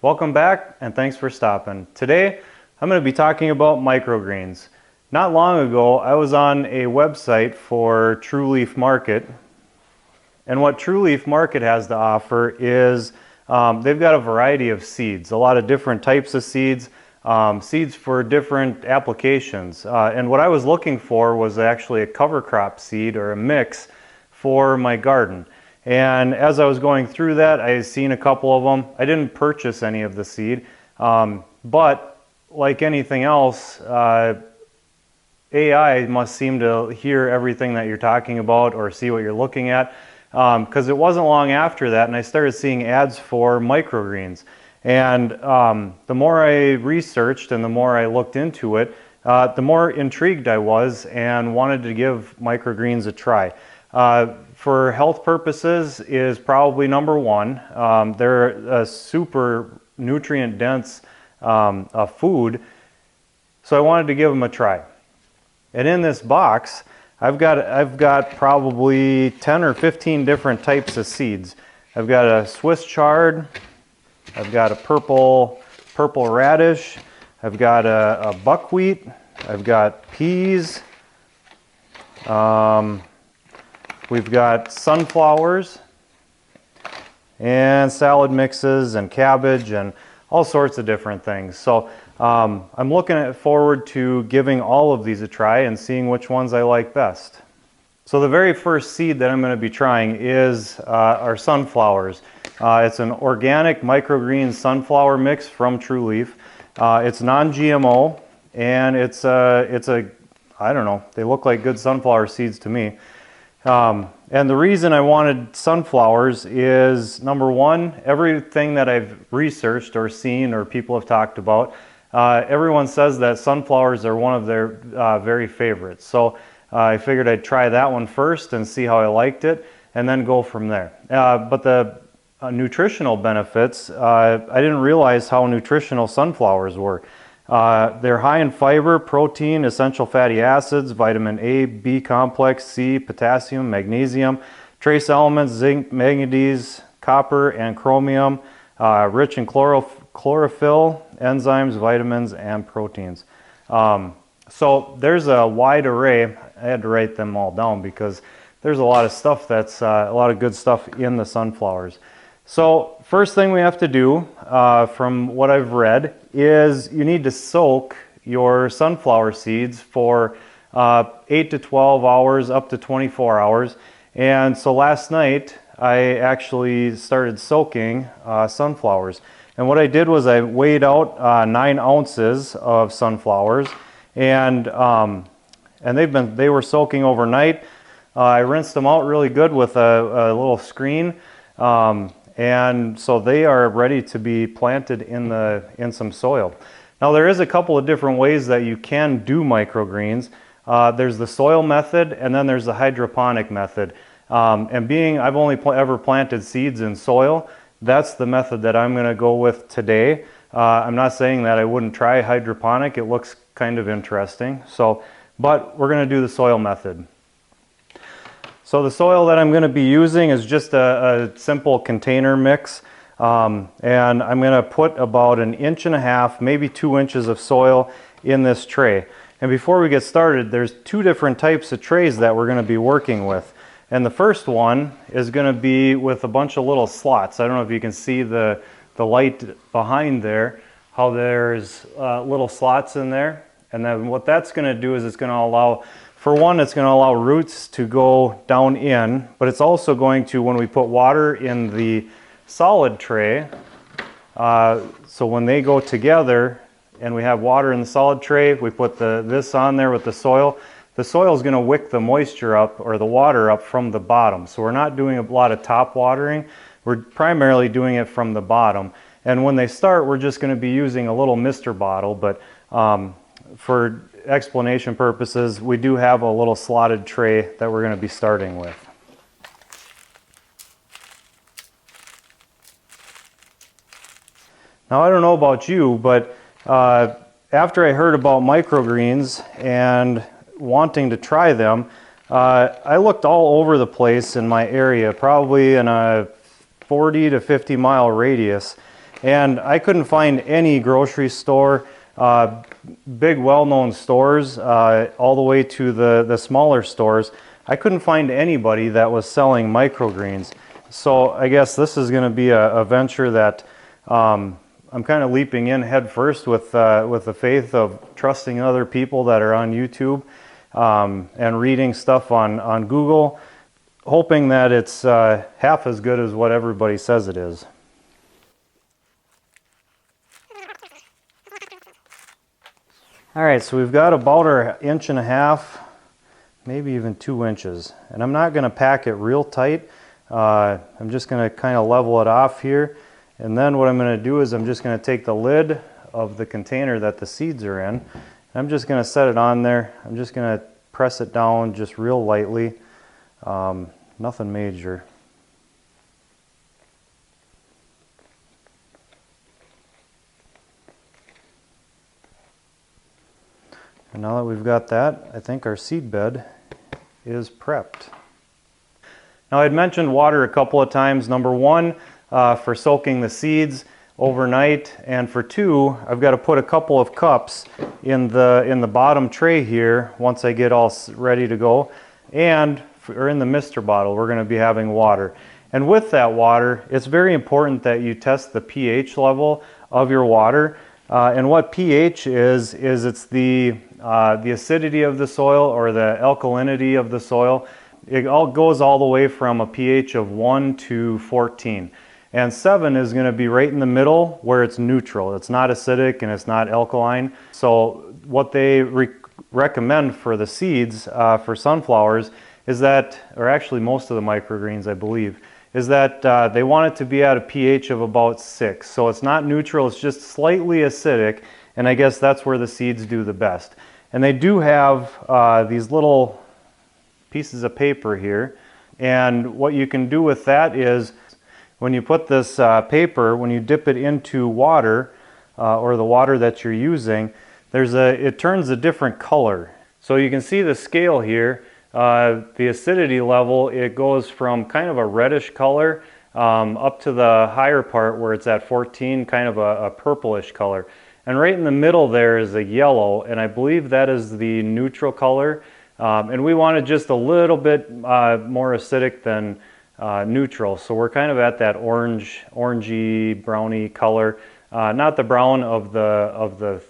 Welcome back and thanks for stopping. Today I'm going to be talking about microgreens. Not long ago I was on a website for True Leaf Market, and what True Leaf Market has to offer is they've got a variety of seeds, a lot of different types of seeds, seeds for different applications. And what I was looking for was actually a cover crop seed or a mix for my garden. And as I was going through that, I had seen a couple of them. I didn't purchase any of the seed, but like anything else, AI must seem to hear everything that you're talking about or see what you're looking at, because it wasn't long after that and I started seeing ads for microgreens. And the more I researched and the more I looked into it, the more intrigued I was and wanted to give microgreens a try. For health purposes is probably number one. They're a super nutrient dense food, so I wanted to give them a try. And in this box I've got probably 10 or 15 different types of seeds. I've got a Swiss chard, I've got a purple radish, I've got a buckwheat, I've got peas, we've got sunflowers and salad mixes and cabbage and all sorts of different things. So I'm looking forward to giving all of these a try and seeing which ones I like best. So the very first seed that I'm going to be trying is our sunflowers. It's an organic microgreen sunflower mix from True Leaf. It's non-GMO and it's a I don't know, they look like good sunflower seeds to me. And the reason I wanted sunflowers is, number one, everything that I've researched or seen or people have talked about, everyone says that sunflowers are one of their very favorites. So I figured I'd try that one first and see how I liked it and then go from there. But the nutritional benefits, I didn't realize how nutritional sunflowers were. They're high in fiber, protein, essential fatty acids, vitamin A, B complex, C, potassium, magnesium, trace elements, zinc, manganese, copper, and chromium, rich in chlorophyll, enzymes, vitamins, and proteins. So there's a wide array. I had to write them all down because there's a lot of stuff that's a lot of good stuff in the sunflowers. So first thing we have to do, from what I've read, is you need to soak your sunflower seeds for 8 to 12 hours, up to 24 hours. And so last night I actually started soaking sunflowers. And what I did was I weighed out 9 ounces of sunflowers, and they were soaking overnight. I rinsed them out really good with a little screen. And so they are ready to be planted in some soil. Now there is a couple of different ways that you can do microgreens. There's the soil method and then there's the hydroponic method. And being I've only ever planted seeds in soil, that's the method that I'm going to go with today. I'm not saying that I wouldn't try hydroponic. It looks kind of interesting. But we're going to do the soil method. So the soil that I'm going to be using is just a simple container mix, and I'm going to put about 1.5 inches, maybe 2 inches of soil in this tray. And before we get started, there's 2 different types of trays that we're going to be working with. And the first one is going to be with a bunch of little slots. I don't know if you can see the light behind there, how there's little slots in there. And then what that's going to do is it's going to allow, for one, it's going to allow roots to go down in, but it's also going to, when we put water in the solid tray, so when they go together and we have water in the solid tray, we put this on there with the soil is going to wick the moisture up or the water up from the bottom. So we're not doing a lot of top watering, we're primarily doing it from the bottom. And when they start, we're just going to be using a little mister bottle, but for explanation purposes, we do have a little slotted tray that we're going to be starting with. Now I don't know about you, but after I heard about microgreens and wanting to try them, I looked all over the place in my area, probably in a 40 to 50 mile radius, And I couldn't find any grocery store, big well-known stores, all the way to the smaller stores. I couldn't find anybody that was selling microgreens. So I guess this is going to be a venture that I'm kind of leaping in head first with the faith of trusting other people that are on YouTube and reading stuff on Google, hoping that it's half as good as what everybody says it is. All right, so we've got about an inch and a half, maybe even 2 inches. And I'm not going to pack it real tight. I'm just going to kind of level it off here. And then what I'm going to do is I'm just going to take the lid of the container that the seeds are in. I'm just going to set it on there. I'm just going to press it down just real lightly. Nothing major. And now that we've got that, I think our seed bed is prepped. Now I'd mentioned water a couple of times. Number one, for soaking the seeds overnight, and for two, I've got to put a couple of cups in the bottom tray here once I get all ready to go, and or in the mister bottle we're going to be having water. And with that water, it's very important that you test the pH level of your water. And what pH is it's the acidity of the soil or the alkalinity of the soil. It all goes all the way from a pH of 1 to 14. And 7 is going to be right in the middle where it's neutral. It's not acidic and it's not alkaline. So what they recommend for the seeds for sunflowers is that, or actually most of the microgreens I believe, is that they want it to be at a pH of about 6. So it's not neutral, it's just slightly acidic, and I guess that's where the seeds do the best. And they do have these little pieces of paper here, and what you can do with that is when you put this paper, when you dip it into water, or the water that you're using, it turns a different color. So you can see the scale here. The acidity level, it goes from kind of a reddish color up to the higher part where it's at 14, kind of a purplish color. And right in the middle there is a yellow, and I believe that is the neutral color. And we want it just a little bit more acidic than neutral. So we're kind of at that orangey, browny color. Not the brown of the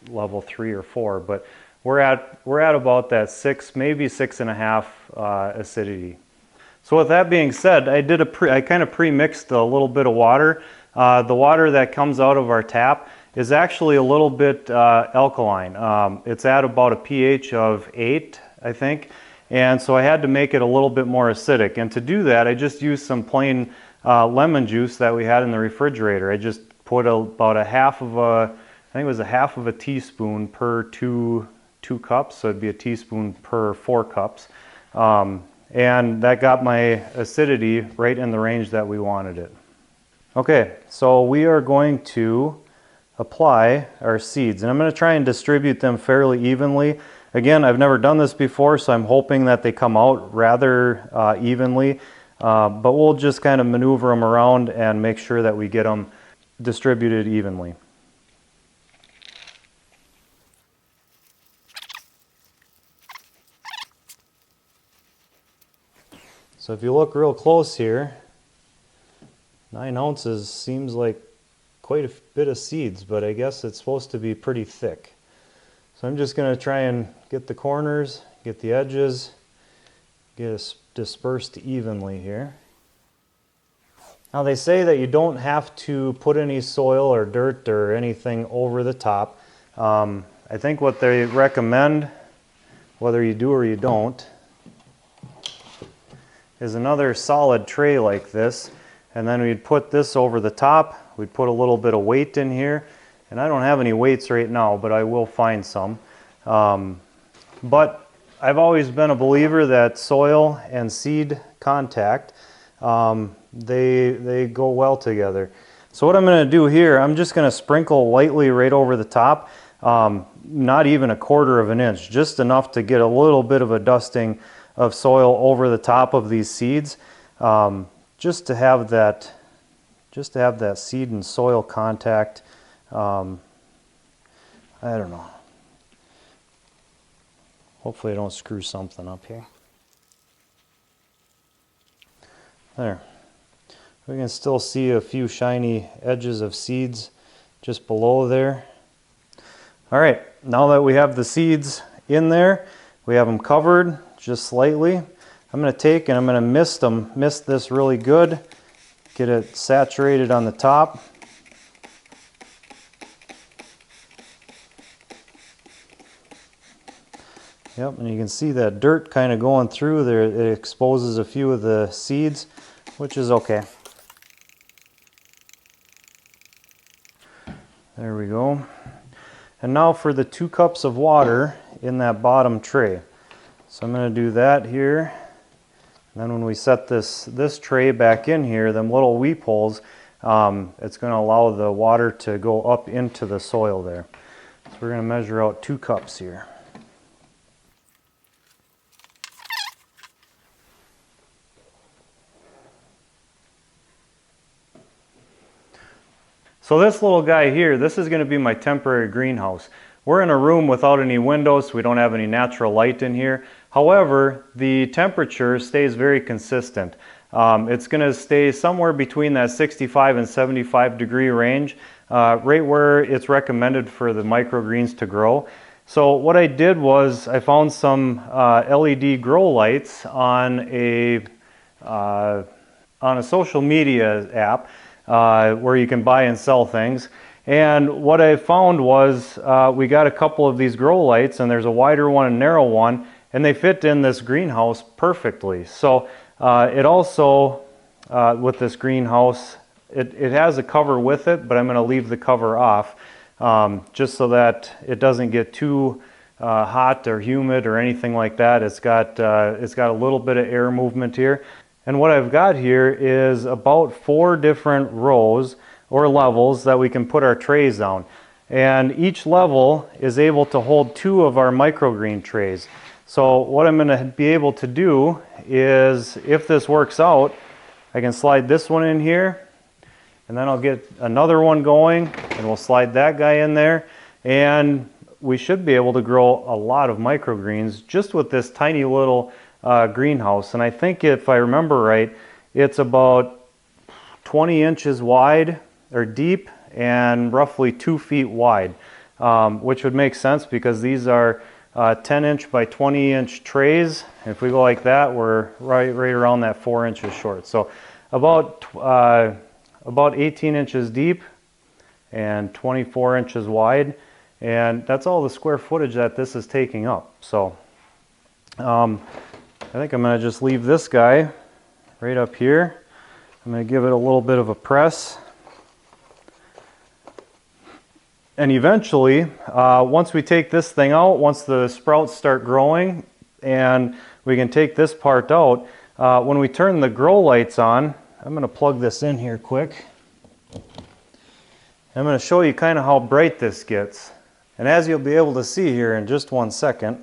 level 3 or 4, but we're at about that 6, maybe 6.5 acidity. So with that being said, I kind of pre-mixed a little bit of water. The water that comes out of our tap is actually a little bit alkaline. It's at about a pH of 8, I think, and so I had to make it a little bit more acidic. And to do that, I just used some plain lemon juice that we had in the refrigerator. I just put about I think it was a half of a teaspoon per two cups, so it'd be a teaspoon per 4 cups. And that got my acidity right in the range that we wanted it. Okay, so we are going to apply our seeds, and I'm going to try and distribute them fairly evenly. Again, I've never done this before, so I'm hoping that they come out rather evenly, but we'll just kind of maneuver them around and make sure that we get them distributed evenly. So if you look real close here, 9 ounces seems like quite a bit of seeds, but I guess it's supposed to be pretty thick. So I'm just going to try and get the corners, get the edges, get it dispersed evenly here. Now they say that you don't have to put any soil or dirt or anything over the top. I think what they recommend, whether you do or you don't, is another solid tray like this, and then we'd put this over the top. We'd put a little bit of weight in here, and I don't have any weights right now, but I will find some. But I've always been a believer that soil and seed contact, they go well together. So what I'm going to do here, I'm just going to sprinkle lightly right over the top, not even a 1/4 of an inch, just enough to get a little bit of a dusting of soil over the top of these seeds, just to have that just to have that seed and soil contact. I don't know. Hopefully I don't screw something up here. There. We can still see a few shiny edges of seeds just below there. All right, now that we have the seeds in there, we have them covered just slightly. I'm going to take and I'm going to mist this really good, get it saturated on the top. Yep, and you can see that dirt kind of going through there. It exposes a few of the seeds, which is okay. There we go. And now for the 2 cups of water in that bottom tray. So I'm going to do that here. And then when we set this tray back in here, them little weep holes, it's going to allow the water to go up into the soil there. So we're going to measure out 2 cups here. So this little guy here, this is going to be my temporary greenhouse. We're in a room without any windows, so we don't have any natural light in here. However, the temperature stays very consistent. It's going to stay somewhere between that 65 and 75 degree range, right where it's recommended for the microgreens to grow. So what I did was I found some LED grow lights on a social media app where you can buy and sell things. And what I found was we got a couple of these grow lights, and there's a wider one and narrow one, and they fit in this greenhouse perfectly. So it also, with this greenhouse, it has a cover with it, but I'm going to leave the cover off just so that it doesn't get too hot or humid or anything like that. It's got a little bit of air movement here. And what I've got here is about 4 different rows or levels that we can put our trays down. And each level is able to hold 2 of our microgreen trays. So what I'm going to be able to do is, if this works out, I can slide this one in here, and then I'll get another one going, and we'll slide that guy in there, and we should be able to grow a lot of microgreens just with this tiny little greenhouse. And I think, if I remember right, it's about 20 inches wide or deep and roughly 2 feet wide, which would make sense because these are 10-inch by 20-inch trays. If we go like that, we're right around that 4 inches short. So about 18 inches deep and 24 inches wide, and that's all the square footage that this is taking up. So I think I'm going to just leave this guy right up here. I'm going to give it a little bit of a press. And eventually, once we take this thing out, once the sprouts start growing and we can take this part out, when we turn the grow lights on, I'm going to plug this in here quick. I'm going to show you kind of how bright this gets. And as you'll be able to see here in just 1 second,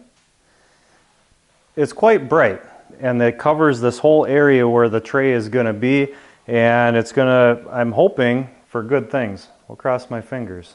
it's quite bright, and it covers this whole area where the tray is going to be, and it's going to, I'm hoping for good things. We'll cross my fingers.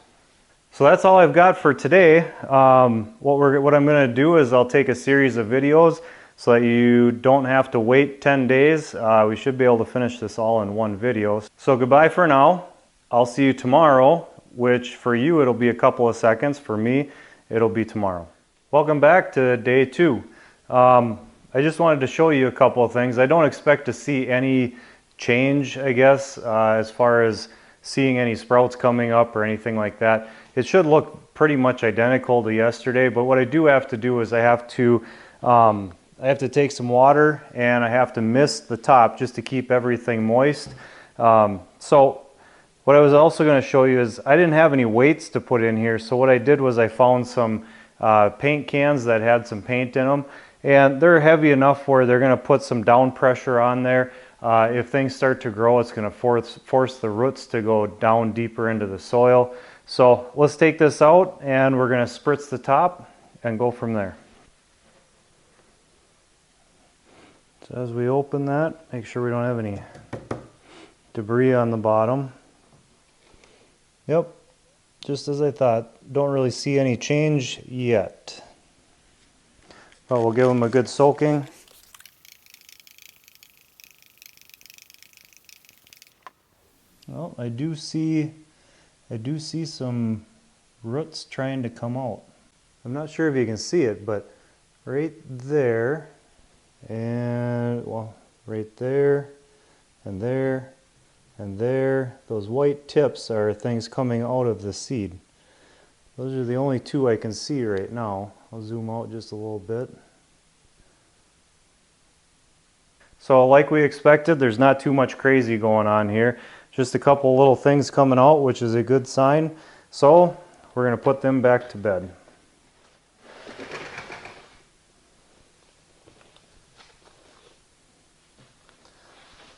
So that's all I've got for today. What I'm going to do is I'll take a series of videos so that you don't have to wait 10 days. We should be able to finish this all in one video. So goodbye for now. I'll see you tomorrow, which for you it'll be a couple of seconds. For me, it'll be tomorrow. Welcome back to day 2. I just wanted to show you a couple of things. I don't expect to see any change, I guess, as far as seeing any sprouts coming up or anything like that. It should look pretty much identical to yesterday, but what I do have to do is I have to take some water and I have to mist the top just to keep everything moist. So what I was also going to show you is I didn't have any weights to put in here, so what I did was I found some paint cans that had some paint in them, and they're heavy enough where they're going to put some down pressure on there. If things start to grow, it's going to force the roots to go down deeper into the soil. So let's take this out and we're going to spritz the top and go from there. So as we open that, make sure we don't have any debris on the bottom. Yep, just as I thought. Don't really see any change yet. But we'll give them a good soaking. Well, I do see some roots trying to come out. I'm not sure if you can see it, but right there, and well, right there, and there, and there, those white tips are things coming out of the seed. Those are the only two I can see right now. I'll zoom out just a little bit. So like we expected, there's not too much crazy going on here. Just a couple little things coming out, which is a good sign. So we're going to put them back to bed.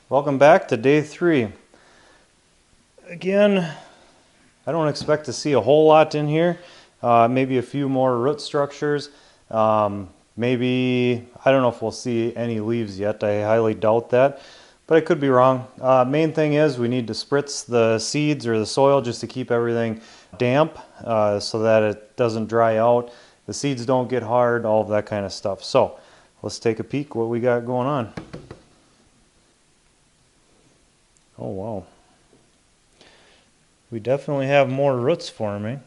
Welcome back to day 3. Again, I don't expect to see a whole lot in here. Maybe a few more root structures. Maybe, I don't know if we'll see any leaves yet. I highly doubt that, but I could be wrong. Main thing is we need to spritz the seeds or the soil just to keep everything damp so that it doesn't dry out. The seeds don't get hard, all of that kind of stuff. So let's take a peek what we got going on. Oh wow. We definitely have more roots forming.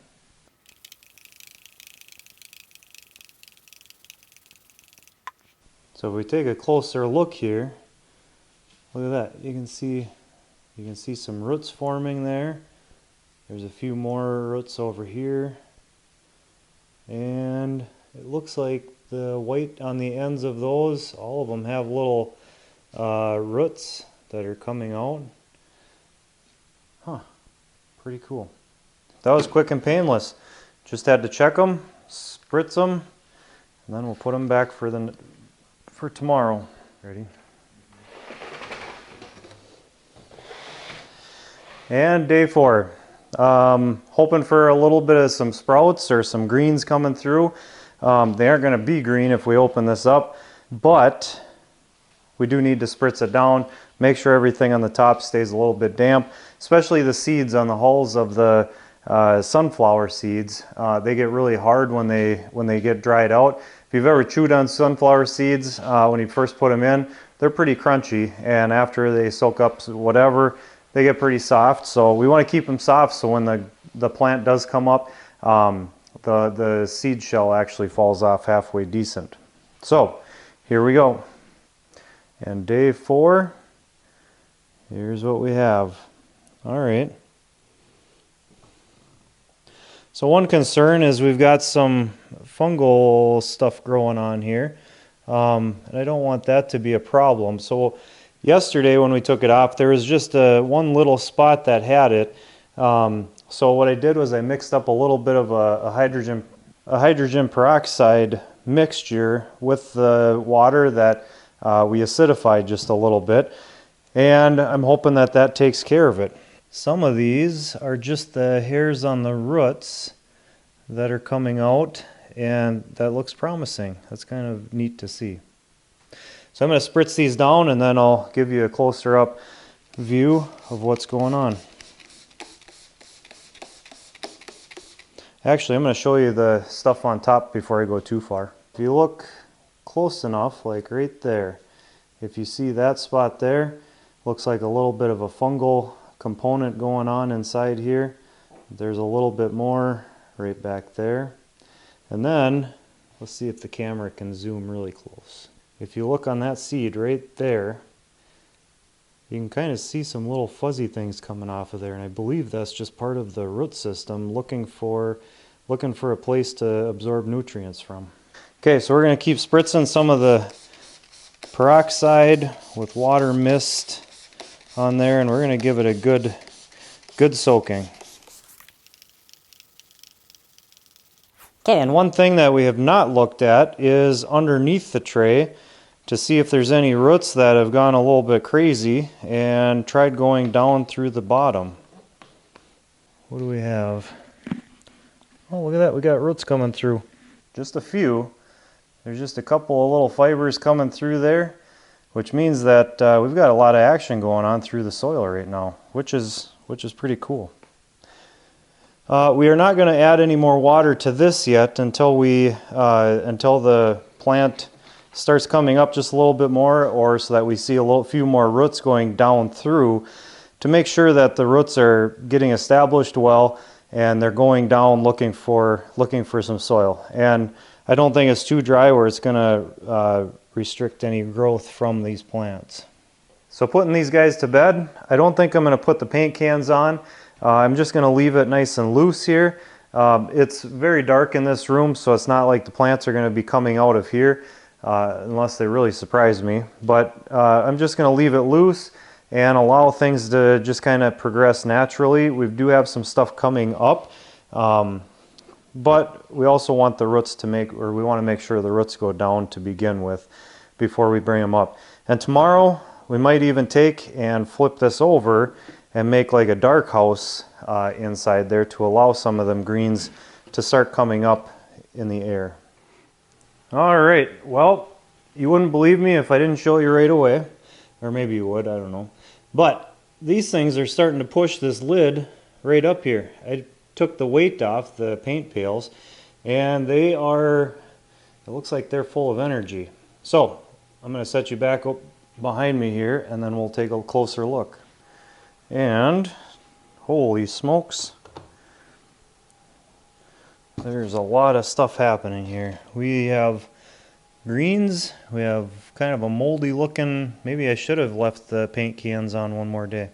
So if we take a closer look here, look at that. You can see some roots forming there. There's a few more roots over here. And it looks like the white on the ends of those, all of them have little roots that are coming out. Huh, pretty cool. That was quick and painless. Just had to check them, spritz them, and then we'll put them back for tomorrow. Ready? And day 4. Hoping for a little bit of some sprouts or some greens coming through. They aren't going to be green if we open this up, but we do need to spritz it down. Make sure everything on the top stays a little bit damp, especially the seeds on the hulls of the sunflower seeds. They get really hard when they get dried out. If you've ever chewed on sunflower seeds when you first put them in, they're pretty crunchy, and after they soak up whatever, they get pretty soft. So we want to keep them soft so when the plant does come up, the seed shell actually falls off halfway decent. So here we go. And day 4, here's what we have. All right. So one concern is we've got some fungal stuff growing on here, and I don't want that to be a problem. So yesterday when we took it off, there was just one little spot that had it. So what I did was I mixed up a little bit of a hydrogen peroxide mixture with the water that we acidified just a little bit, and I'm hoping that that takes care of it. Some of these are just the hairs on the roots that are coming out, and that looks promising. That's kind of neat to see. So I'm going to spritz these down, and then I'll give you a closer up view of what's going on. Actually, I'm going to show you the stuff on top before I go too far. If you look close enough, like right there, if you see that spot there, looks like a little bit of a fungal component going on inside here. There's a little bit more right back there. And then, let's see if the camera can zoom really close. If you look on that seed right there, you can kind of see some little fuzzy things coming off of there, and I believe that's just part of the root system looking for a place to absorb nutrients from. Okay, so we're going to keep spritzing some of the peroxide with water mist on there, and we're going to give it a good soaking. Okay, and one thing that we have not looked at is underneath the tray to see if there's any roots that have gone a little bit crazy and tried going down through the bottom. What do we have? Oh, look at that, we got roots coming through. Just a few. There's just a couple of little fibers coming through there. which means that we've got a lot of action going on through the soil right now, which is pretty cool. We are not going to add any more water to this yet until the plant starts coming up just a little bit more, or so that we see a few more roots going down through, to make sure that the roots are getting established well and they're going down looking for some soil. And I don't think it's too dry where it's going to restrict any growth from these plants. So putting these guys to bed, I don't think I'm going to put the paint cans on. I'm just going to leave it nice and loose here. It's very dark in this room, so it's not like the plants are going to be coming out of here unless they really surprise me. But I'm just going to leave it loose and allow things to just kind of progress naturally. We do have some stuff coming up, but we also want the roots to we want to make sure the roots go down to begin with before we bring them up. And tomorrow we might even take and flip this over and make like a dark house inside there to allow some of them greens to start coming up in the air. All right, well, you wouldn't believe me if I didn't show you right away, or maybe you would, I don't know. But these things are starting to push this lid right up here. I took the weight off the paint pails, and it looks like they're full of energy. So I'm going to set you back up behind me here, and then we'll take a closer look. And holy smokes, there's a lot of stuff happening here. We have greens, we have kind of a moldy looking, maybe I should have left the paint cans on one more day.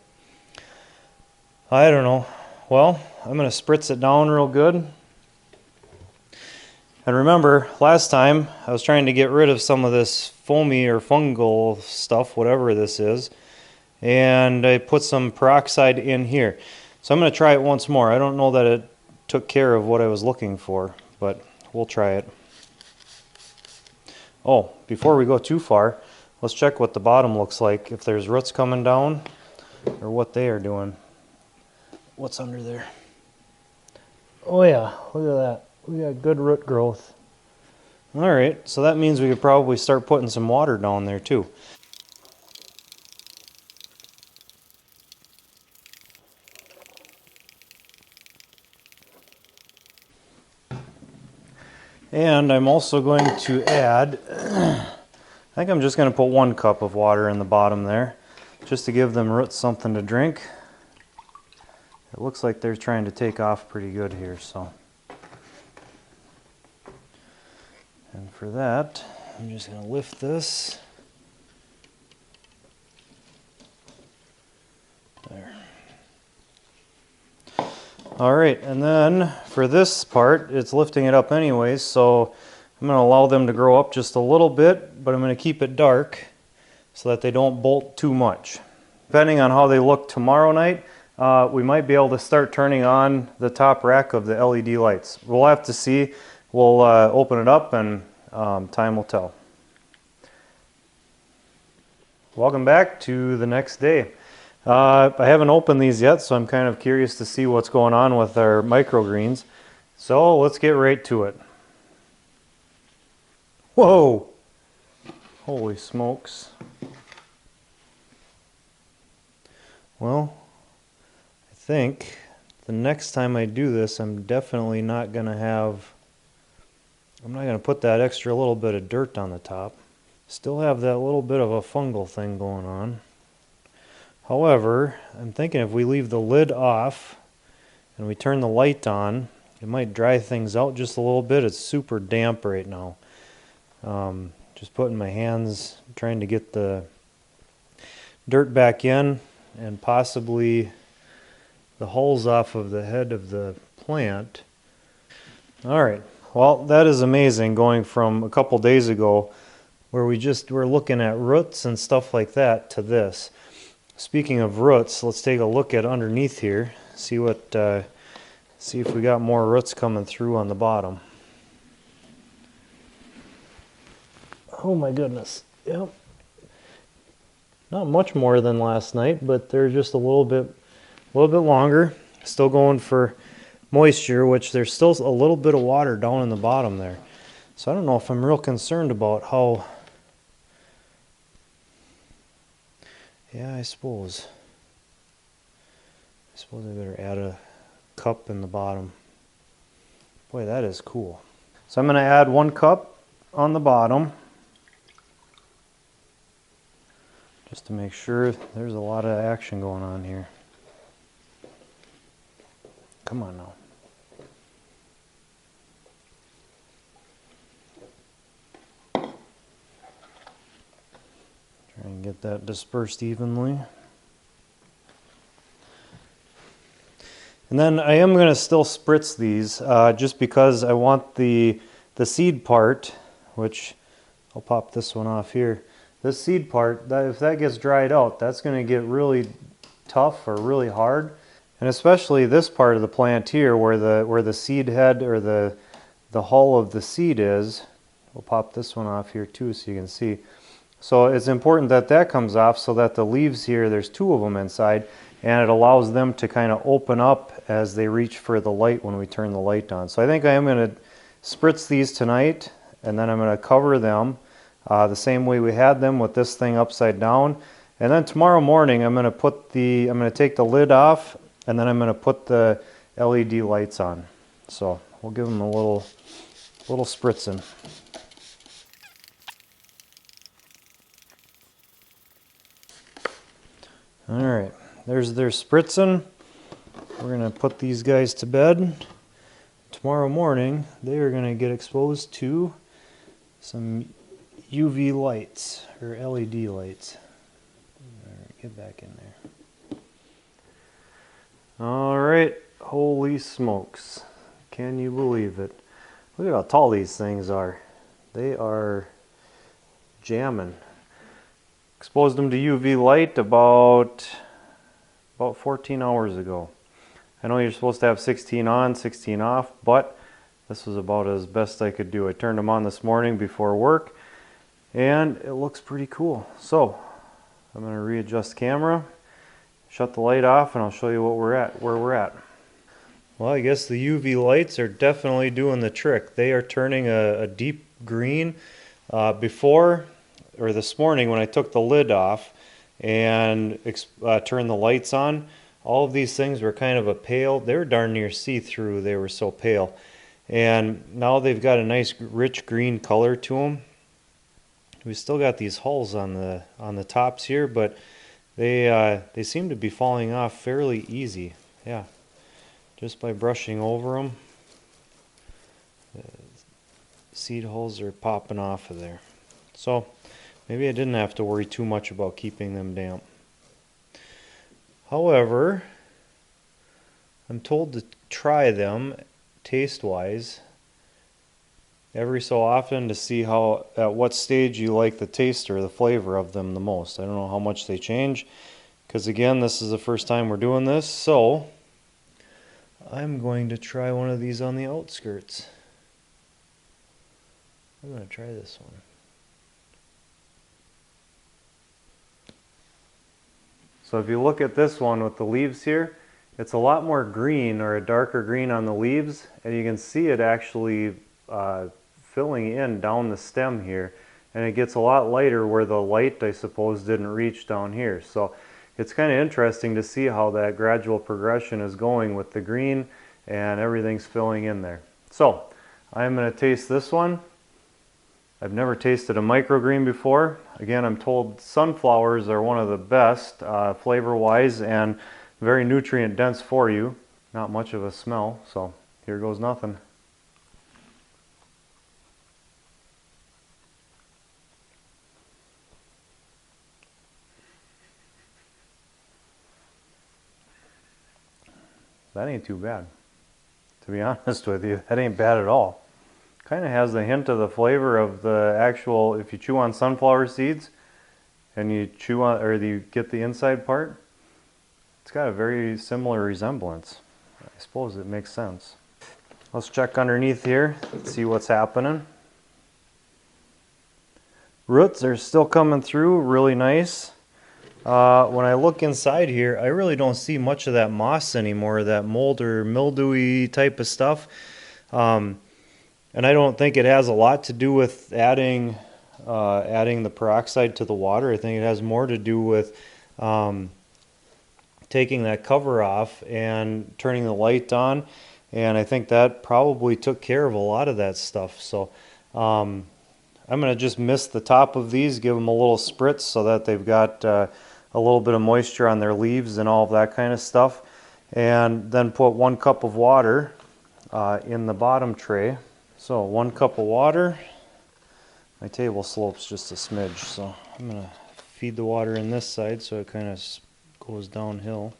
I don't know. Well, I'm going to spritz it down real good. And remember, last time I was trying to get rid of some of this foamy or fungal stuff, whatever this is, and I put some peroxide in here. So I'm going to try it once more. I don't know that it took care of what I was looking for, but we'll try it. Oh, before we go too far, let's check what the bottom looks like, if there's roots coming down or what they are doing. What's under there? Oh yeah, look at that. We got good root growth. All right, so that means we could probably start putting some water down there too. And I'm also going to add, I think I'm just going to put 1 cup of water in the bottom there, just to give them roots something to drink. It looks like they're trying to take off pretty good here, so. And for that, I'm just going to lift this. There. All right, and then for this part, it's lifting it up anyways, so I'm going to allow them to grow up just a little bit, but I'm going to keep it dark so that they don't bolt too much. Depending on how they look tomorrow night, we might be able to start turning on the top rack of the LED lights. We'll have to see. We'll open it up and time will tell. Welcome back to the next day. I haven't opened these yet, so I'm kind of curious to see what's going on with our microgreens. So let's get right to it. Whoa! Holy smokes. Well, I think the next time I do this, I'm definitely not going to put that extra little bit of dirt on the top. Still have that little bit of a fungal thing going on. However, I'm thinking if we leave the lid off and we turn the light on, it might dry things out just a little bit. It's super damp right now. Just putting my hands, trying to get the dirt back in and possibly the hulls off of the head of the plant. All right, well, that is amazing, going from a couple days ago where we just were looking at roots and stuff like that to this. Speaking of roots, let's take a look at underneath here, see if we got more roots coming through on the bottom. Oh my goodness, yep. Not much more than last night, but they're just a little bit longer. Still going for moisture, which there's still a little bit of water down in the bottom there. So I don't know if I'm real concerned about how Yeah, I suppose I better add a cup in the bottom. Boy, that is cool. So I'm going to add 1 cup on the bottom, just to make sure. There's a lot of action going on here. Come on now. Try and get that dispersed evenly. And then I am going to still spritz these just because I want the seed part, which I'll pop this one off here. This seed part, if that gets dried out, that's going to get really tough or really hard. And especially this part of the plant here where the seed head or the hull of the seed is. We'll pop this one off here too so you can see. So it's important that that comes off so that the leaves here, there's 2 of them inside, and it allows them to kind of open up as they reach for the light when we turn the light on. So I think I am going to spritz these tonight, and then I'm going to cover them the same way we had them with this thing upside down. And then tomorrow morning I'm going to take the lid off, and then I'm going to put the LED lights on. So we'll give them a little spritzing. All right, there's their spritzing. We're going to put these guys to bed. Tomorrow morning, they are going to get exposed to some UV lights, or LED lights. All right, get back in there. All right, holy smokes. Can you believe it? Look at how tall these things are. They are jamming. Exposed them to UV light about 14 hours ago. I know you're supposed to have 16 on, 16 off, but this was about as best I could do. I turned them on this morning before work, and it looks pretty cool. So I'm going to readjust the camera, shut the light off, and I'll show you where we're at. Well, I guess the UV lights are definitely doing the trick. They are turning a deep green. This morning when I took the lid off and turned the lights on, all of these things were kind of a pale, they were darn near see-through, they were so pale. And now they've got a nice rich green color to them. We still got these hulls on the tops here, but they seem to be falling off fairly easy. Yeah, just by brushing over them. The seed hulls are popping off of there. So maybe I didn't have to worry too much about keeping them damp. However, I'm told to try them taste-wise every so often to see at what stage you like the taste or the flavor of them the most. I don't know how much they change, because again, this is the first time we're doing this, so I'm going to try one of these on the outskirts. I'm going to try this one. So if you look at this one with the leaves here, it's a lot more green, or a darker green on the leaves, and you can see it actually filling in down the stem here, and it gets a lot lighter where the light, I suppose, didn't reach down here. So it's kind of interesting to see how that gradual progression is going with the green and everything's filling in there. So I'm going to taste this one. I've never tasted a microgreen before. Again, I'm told sunflowers are one of the best flavor-wise and very nutrient dense for you. Not much of a smell, so here goes nothing. That ain't too bad. To be honest with you, that ain't bad at all. Kind of has the hint of the flavor of the actual, if you chew on sunflower seeds and you chew on, or you get the inside part, it's got a very similar resemblance. I suppose it makes sense. Let's check underneath here, see what's happening. Roots are still coming through really nice. When I look inside here, I really don't see much of that moss anymore, that mold or mildewy type of stuff. And I don't think it has a lot to do with adding the peroxide to the water. I think it has more to do with taking that cover off and turning the light on, and I think that probably took care of a lot of that stuff. So I'm going to just mist the top of these, give them a little spritz so that they've got a little bit of moisture on their leaves and all of that kind of stuff, and then put 1 cup of water in the bottom tray. So 1 cup of water. My table slopes just a smidge, so I'm going to feed the water in this side so it kind of goes downhill.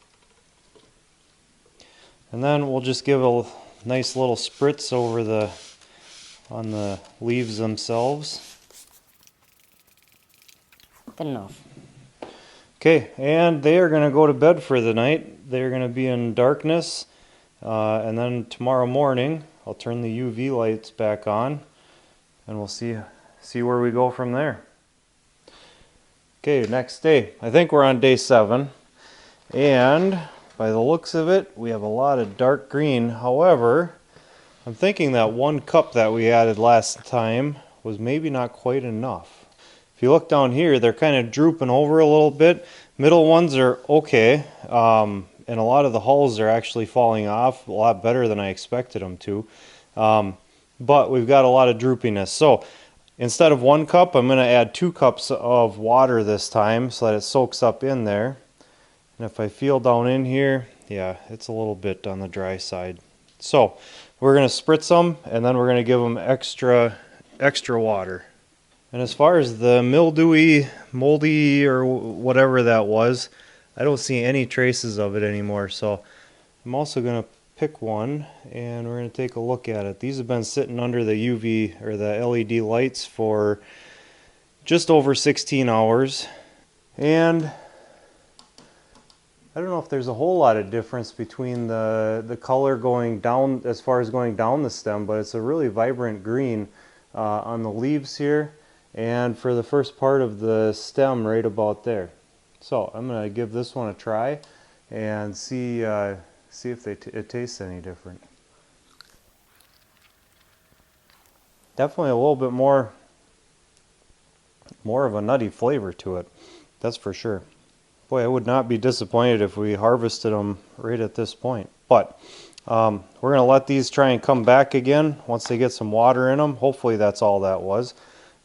And then we'll just give a nice little spritz over on the leaves themselves. Good enough. Okay, and they are going to go to bed for the night. They're going to be in darkness, and then tomorrow morning I'll turn the UV lights back on, and we'll see where we go from there. Okay, next day. I think we're on day 7, and by the looks of it, we have a lot of dark green. However, I'm thinking that 1 cup that we added last time was maybe not quite enough. If you look down here, they're kind of drooping over a little bit. Middle ones are okay, and a lot of the hulls are actually falling off a lot better than I expected them to. But we've got a lot of droopiness. So instead of 1 cup, I'm going to add 2 cups of water this time so that it soaks up in there. And if I feel down in here, yeah, it's a little bit on the dry side. So we're going to spritz them, and then we're going to give them extra water. And as far as the mildewy, moldy, or whatever that was, I don't see any traces of it anymore. So I'm also going to pick one, and we're going to take a look at it. These have been sitting under the UV or the LED lights for just over 16 hours. And I don't know if there's a whole lot of difference between the color going down, as far as going down the stem, but it's a really vibrant green on the leaves here, and for the first part of the stem right about there. So I'm going to give this one a try and see if it tastes any different. Definitely a little bit more of a nutty flavor to it, that's for sure. Boy, I would not be disappointed if we harvested them right at this point. But we're going to let these try and come back again once they get some water in them. Hopefully that's all that was.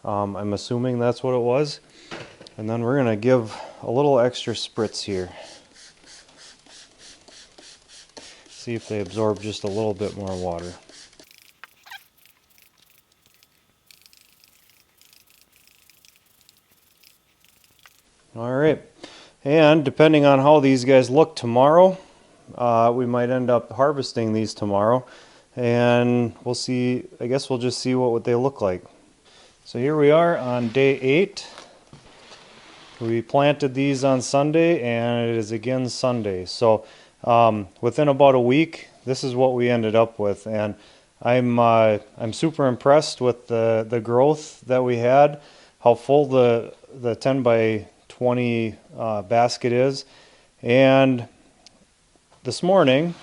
I'm assuming that's what it was. And then we're going to give a little extra spritz here. See if they absorb just a little bit more water. All right. And depending on how these guys look tomorrow, we might end up harvesting these tomorrow, and we'll see. I guess we'll just see what they look like. So here we are on day 8. We planted these on Sunday, and it is again Sunday. So within about a week, this is what we ended up with, and I'm super impressed with the growth that we had, how full the 10 by 20 basket is. And this morning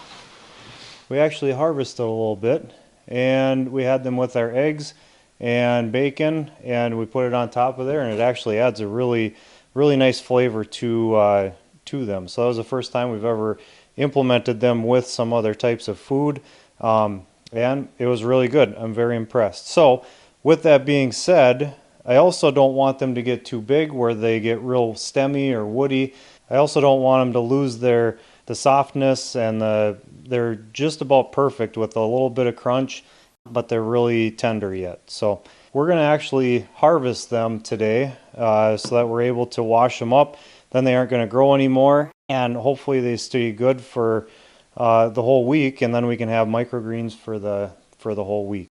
we actually harvested a little bit, and we had them with our eggs and bacon, and we put it on top of there, and it actually adds a really nice flavor to them. So that was the first time we've ever implemented them with some other types of food, and it was really good. I'm very impressed. So with that being said, I also don't want them to get too big where they get real stemmy or woody. I also don't want them to lose the softness, and they're just about perfect with a little bit of crunch, but they're really tender yet. So we're going to actually harvest them today so that we're able to wash them up. Then they aren't going to grow anymore, and hopefully they stay good for the whole week, and then we can have microgreens for the whole week.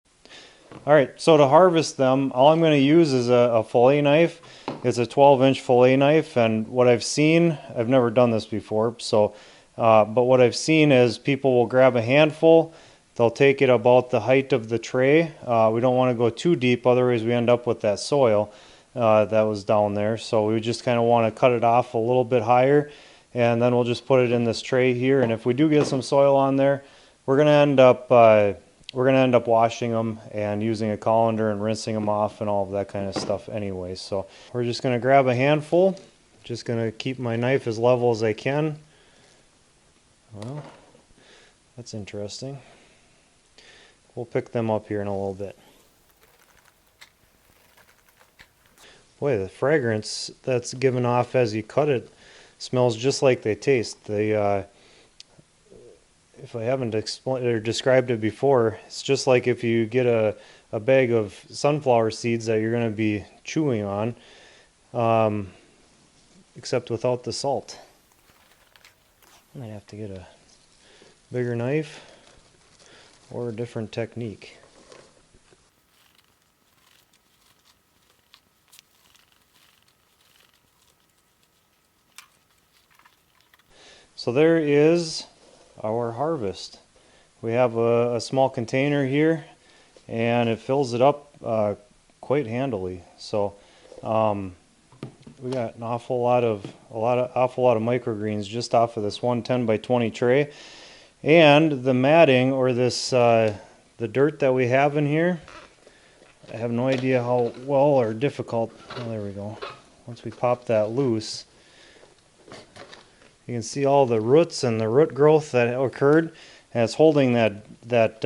All right, so to harvest them, all I'm going to use is a fillet knife. It's a 12-inch fillet knife, and what I've seen, I've never done this before, so but what I've seen is people will grab a handful, they'll take it about the height of the tray. We don't want to go too deep, otherwise we end up with that soil that was down there. So we just kind of want to cut it off a little bit higher, and then we'll just put it in this tray here. And if we do get some soil on there, we're going to end up washing them and using a colander and rinsing them off and all of that kind of stuff anyway. So we're just going to grab a handful Just gonna keep my knife as level as I can. Well, that's interesting. We'll pick them up here in a little bit. Boy, the fragrance that's given off as you cut it smells just like they taste. They, if I haven't explained or described it before, it's just like if you get a bag of sunflower seeds that you're going to be chewing on, except without the salt. I might have to get a bigger knife or a different technique. So there is our harvest. We have a small container here, and it fills it up quite handily. So we got an awful lot of microgreens just off of this one 10 by 20 tray, and the matting or this the dirt that we have in here. I have no idea how well or difficult. Oh, there we go. Once we pop that loose, you can see all the roots and the root growth that occurred, and it's holding that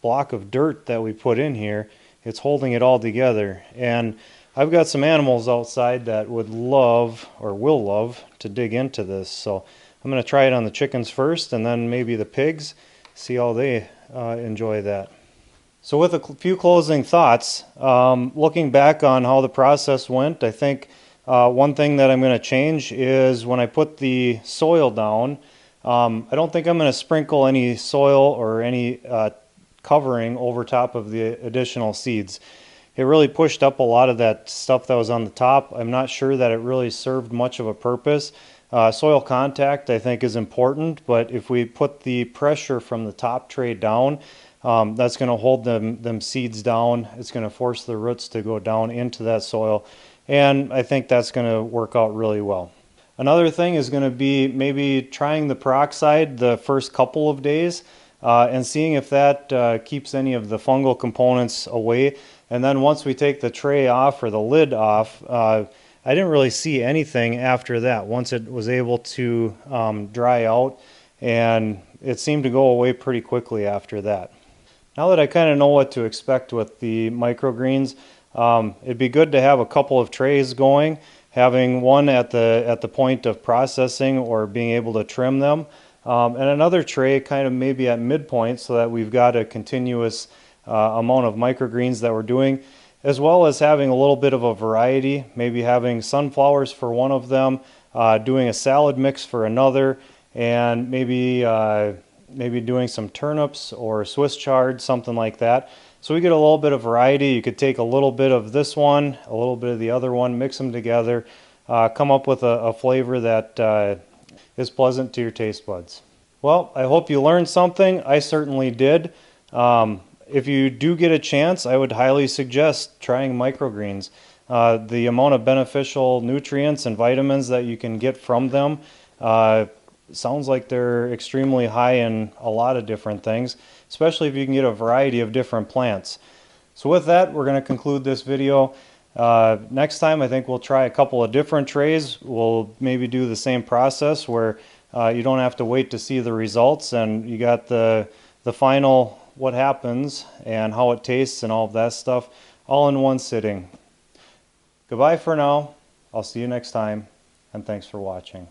block of dirt that we put in here. It's holding it all together. And I've got some animals outside that would love or will love to dig into this. So I'm going to try it on the chickens first, and then maybe the pigs, see how they enjoy that. So with a few closing thoughts, looking back on how the process went, I think one thing that I'm going to change is when I put the soil down, I don't think I'm going to sprinkle any soil or any covering over top of the additional seeds. It really pushed up a lot of that stuff that was on the top. I'm not sure that it really served much of a purpose. Soil contact, I think, is important, but if we put the pressure from the top tray down, that's going to hold them seeds down. It's going to force the roots to go down into that soil, and I think that's going to work out really well. Another thing is going to be maybe trying the peroxide the first couple of days and seeing if that keeps any of the fungal components away. And then once we take the tray off or the lid off, I didn't really see anything after that once it was able to dry out, and it seemed to go away pretty quickly after that. Now that I kind of know what to expect with the microgreens, it'd be good to have a couple of trays going, having one at the point of processing or being able to trim them, and another tray kind of maybe at midpoint so that we've got a continuous amount of microgreens that we're doing, as well as having a little bit of a variety, maybe having sunflowers for one of them, doing a salad mix for another, and maybe doing some turnips or Swiss chard, something like that. So we get a little bit of variety. You could take a little bit of this one, a little bit of the other one, mix them together, come up with a flavor that is pleasant to your taste buds. Well, I hope you learned something. I certainly did. If you do get a chance, I would highly suggest trying microgreens. The amount of beneficial nutrients and vitamins that you can get from them sounds like they're extremely high in a lot of different things, especially if you can get a variety of different plants. So with that, we're going to conclude this video. Next time, I think we'll try a couple of different trays. We'll maybe do the same process where you don't have to wait to see the results, and you got the final what happens and how it tastes and all of that stuff all in one sitting. Goodbye for now. I'll see you next time, and thanks for watching.